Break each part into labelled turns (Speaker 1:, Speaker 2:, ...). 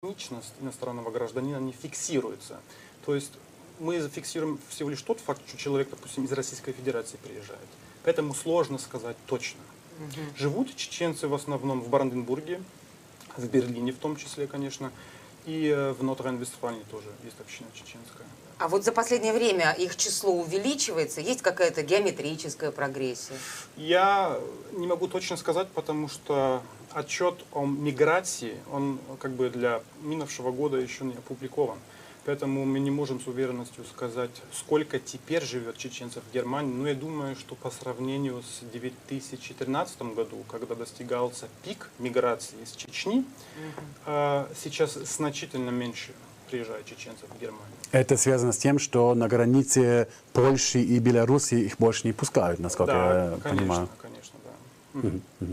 Speaker 1: Этничность иностранного гражданина не фиксируется. То есть мы зафиксируем всего лишь тот факт, что человек, допустим, из Российской Федерации приезжает. Поэтому сложно сказать точно. Живут чеченцы в основном в Бранденбурге, в Берлине в том числе, конечно, и в Нотр-Рейн-Вестфалии тоже есть община чеченская.
Speaker 2: А вот за последнее время их число увеличивается? Есть какая-то геометрическая прогрессия?
Speaker 1: Я не могу точно сказать, потому что отчет о миграции, он как бы для минувшего года еще не опубликован. Поэтому мы не можем с уверенностью сказать, сколько теперь живет чеченцев в Германии. Но я думаю, что по сравнению с 2013 году, когда достигался пик миграции из Чечни, сейчас значительно меньше приезжает чеченцев в Германию.
Speaker 3: Это связано с тем, что на границе Польши и Беларуси их больше не пускают, насколько я понимаю.
Speaker 1: Конечно, да.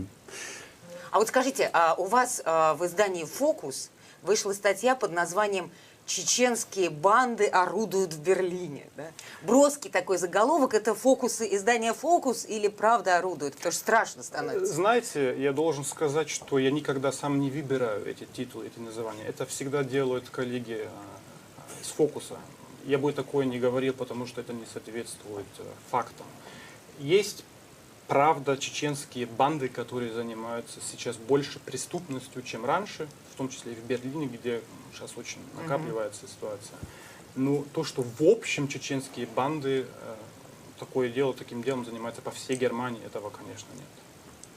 Speaker 2: А вот скажите, у вас в издании «Фокус» вышла статья под названием «Чеченские банды орудуют в Берлине». Да? Броский такой заголовок. Это фокусы издания «Фокус» или правда орудуют? Потому что страшно становится.
Speaker 1: Знаете, я должен сказать, что я никогда сам не выбираю эти титулы, эти названия. Это всегда делают коллеги с «Фокуса». Я бы такое не говорил, потому что это не соответствует фактам. Есть, правда, чеченские банды, которые занимаются сейчас больше преступностью, чем раньше, в том числе и в Берлине, где сейчас очень накапливается ситуация. Но то, что в общем чеченские банды таким делом занимаются по всей Германии, этого, конечно,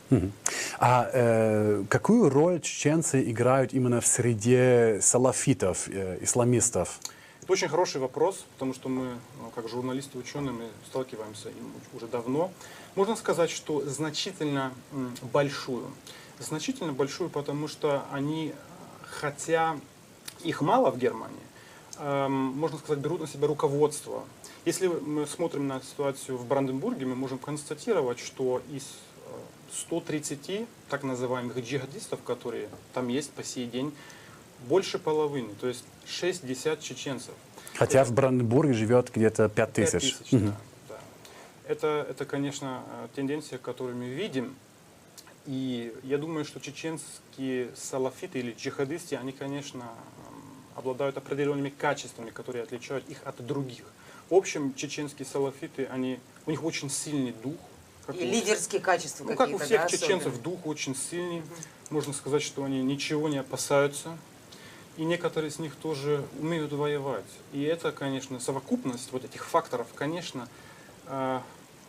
Speaker 1: нет.
Speaker 3: А какую роль чеченцы играют именно в среде салафитов, исламистов?
Speaker 1: Это очень хороший вопрос, потому что мы, как журналисты и ученые, мы сталкиваемся им уже давно. Можно сказать, что значительно большую. Значительно большую, потому что они, хотя их мало в Германии, можно сказать, берут на себя руководство. Если мы смотрим на ситуацию в Бранденбурге, мы можем констатировать, что из 130 так называемых джихадистов, которые там есть по сей день, больше половины, то есть 60 чеченцев.
Speaker 3: Хотя в Бранденбурге живет где-то 5000.
Speaker 1: Да. Это, конечно, тенденция, которую мы видим. И я думаю, что чеченские салафиты или джихадисты, они, конечно, обладают определенными качествами, которые отличают их от других. В общем, чеченские салафиты, у них очень сильный дух.
Speaker 2: И лидерские качества какие-то,
Speaker 1: как у всех
Speaker 2: да,
Speaker 1: чеченцев,
Speaker 2: особенно?
Speaker 1: дух очень сильный. Можно сказать, что они ничего не опасаются. И некоторые из них тоже умеют воевать. И это, конечно, совокупность вот этих факторов, конечно,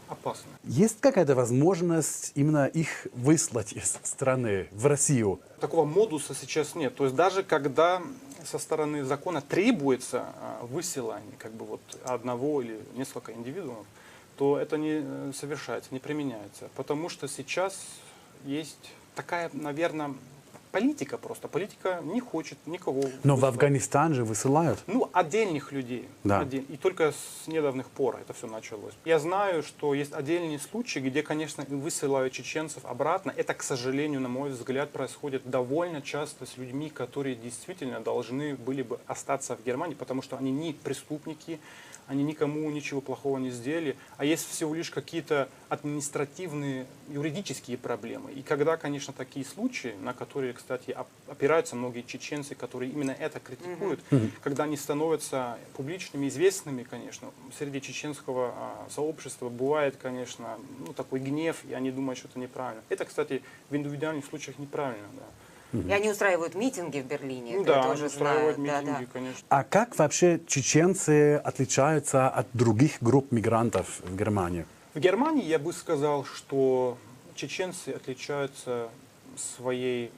Speaker 1: опасна.
Speaker 3: Есть какая-то возможность именно их выслать из страны в Россию?
Speaker 1: Такого модуса сейчас нет. То есть даже когда со стороны закона требуется высылание как бы вот одного или несколько индивидуумов, то это не совершается, не применяется. Потому что сейчас есть такая, наверное, политика просто. Политика не хочет никого
Speaker 3: Но в
Speaker 1: высылать.
Speaker 3: Афганистан же высылают.
Speaker 1: Ну, отдельных людей.
Speaker 3: Да.
Speaker 1: И только с недавних пор это все началось. Я знаю, что есть отдельные случаи, где, конечно, высылают чеченцев обратно. Это, к сожалению, на мой взгляд, происходит довольно часто с людьми, которые действительно должны были бы остаться в Германии, потому что они не преступники, они никому ничего плохого не сделали, а есть всего лишь какие-то административные, юридические проблемы. И когда, конечно, такие случаи, на которые, кстати, опираются многие чеченцы, которые именно это критикуют, когда они становятся публичными, известными, конечно, среди чеченского сообщества бывает, конечно, такой гнев, и они думают, что это неправильно. Это, кстати, в индивидуальных случаях неправильно, да.
Speaker 2: И они устраивают митинги в Берлине.
Speaker 1: Ну
Speaker 2: это
Speaker 1: да,
Speaker 2: тоже
Speaker 1: устраивают
Speaker 2: знаю.
Speaker 1: митинги, конечно.
Speaker 3: А как вообще чеченцы отличаются от других групп мигрантов в Германии?
Speaker 1: В Германии я бы сказал, что чеченцы отличаются своей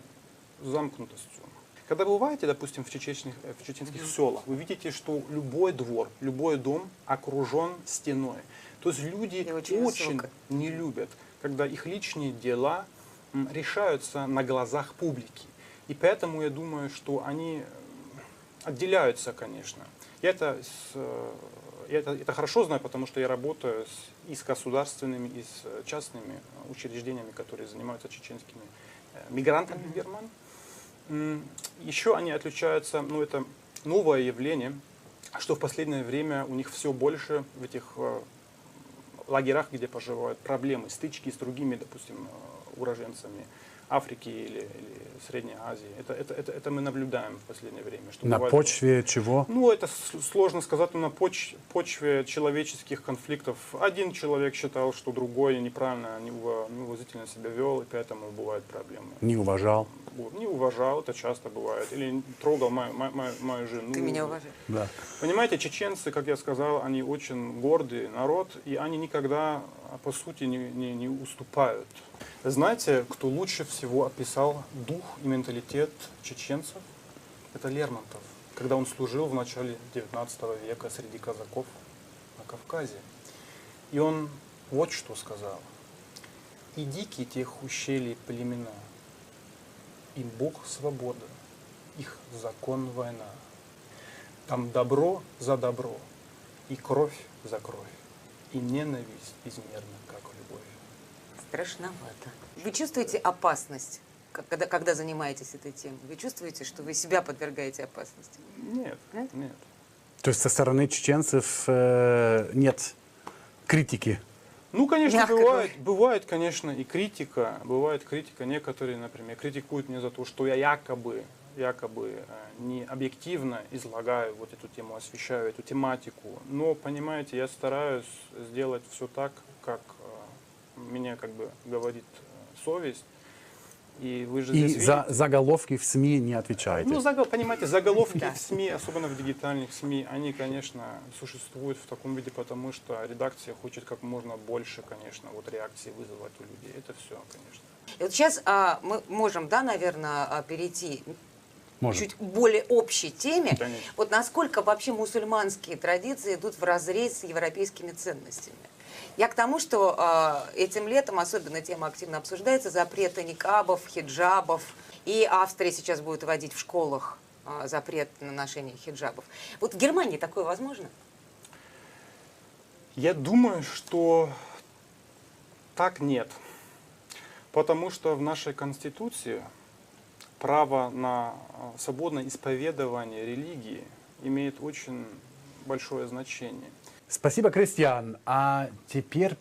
Speaker 1: замкнутостью. Когда вы бываете, допустим, в чеченских селах, вы видите, что любой двор, любой дом окружен стеной. То есть люди очень не любят, когда их личные дела решаются на глазах публики. И поэтому я думаю, что они отделяются, конечно. Я это хорошо знаю, потому что я работаю и с государственными, и с частными учреждениями, которые занимаются чеченскими мигрантами в Германии. Еще они отличаются, это новое явление, что в последнее время у них все больше в этих лагерях, где проживают, проблемы, стычки с другими, допустим, уроженцами Африки или Средней Азии. Это мы наблюдаем в последнее время. Что
Speaker 3: На
Speaker 1: бывает-
Speaker 3: почве чего?
Speaker 1: Ну, это сложно сказать, но на почве человеческих конфликтов. Один человек считал, что другой неправильно, неуважительно себя вел, и поэтому бывают проблемы.
Speaker 3: Не уважал.
Speaker 1: Не уважал, это часто бывает. Или трогал мою жену.
Speaker 2: Ты меня уважаешь.
Speaker 3: Да.
Speaker 1: Понимаете, чеченцы, как я сказал, они очень гордый народ, и они никогда, по сути, не уступают. Знаете, кто лучше всего описал дух и менталитет чеченцев? Это Лермонтов, когда он служил в начале 19 века среди казаков на Кавказе. И он вот что сказал. «И дикие тех ущелий племена, им Бог свобода, их закон война. Там добро за добро, и кровь за кровь, и ненависть безмерна, как любовь».
Speaker 2: Страшновато. Вы чувствуете опасность, когда занимаетесь этой темой? Вы чувствуете, что вы себя подвергаете опасности?
Speaker 1: Нет,
Speaker 2: Нет?
Speaker 1: нет.
Speaker 3: То есть со стороны чеченцев нет критики.
Speaker 1: Ну, конечно,
Speaker 2: Мягко
Speaker 1: бывает, конечно, и критика. Бывает критика. Некоторые, например, критикуют меня за то, что я якобы не объективно излагаю вот эту тему, освещаю эту тематику. Но, понимаете, я стараюсь сделать все так, как меня как бы говорит совесть. И вы же
Speaker 3: И
Speaker 1: здесь
Speaker 3: за
Speaker 1: видите-
Speaker 3: заголовки в СМИ не отвечаете.
Speaker 1: Ну, понимаете, заголовки
Speaker 2: Да.
Speaker 1: в СМИ, особенно в дигитальных СМИ, они, конечно, существуют в таком виде, потому что редакция хочет как можно больше, конечно, вот реакции вызывать у людей. Это все, конечно.
Speaker 2: И вот сейчас мы можем, да, наверное, перейти
Speaker 3: Может.
Speaker 2: чуть более общей теме.
Speaker 1: Конечно.
Speaker 2: Вот насколько вообще мусульманские традиции идут вразрез с европейскими ценностями. Я к тому, что этим летом особенно тема активно обсуждается, запреты никабов, хиджабов. И Австрия сейчас будет вводить в школах запрет на ношение хиджабов. Вот в Германии такое возможно?
Speaker 1: Я думаю, что так нет. Потому что в нашей Конституции право на свободное исповедование религии имеет очень большое значение.
Speaker 3: Спасибо, Кристиан. А теперь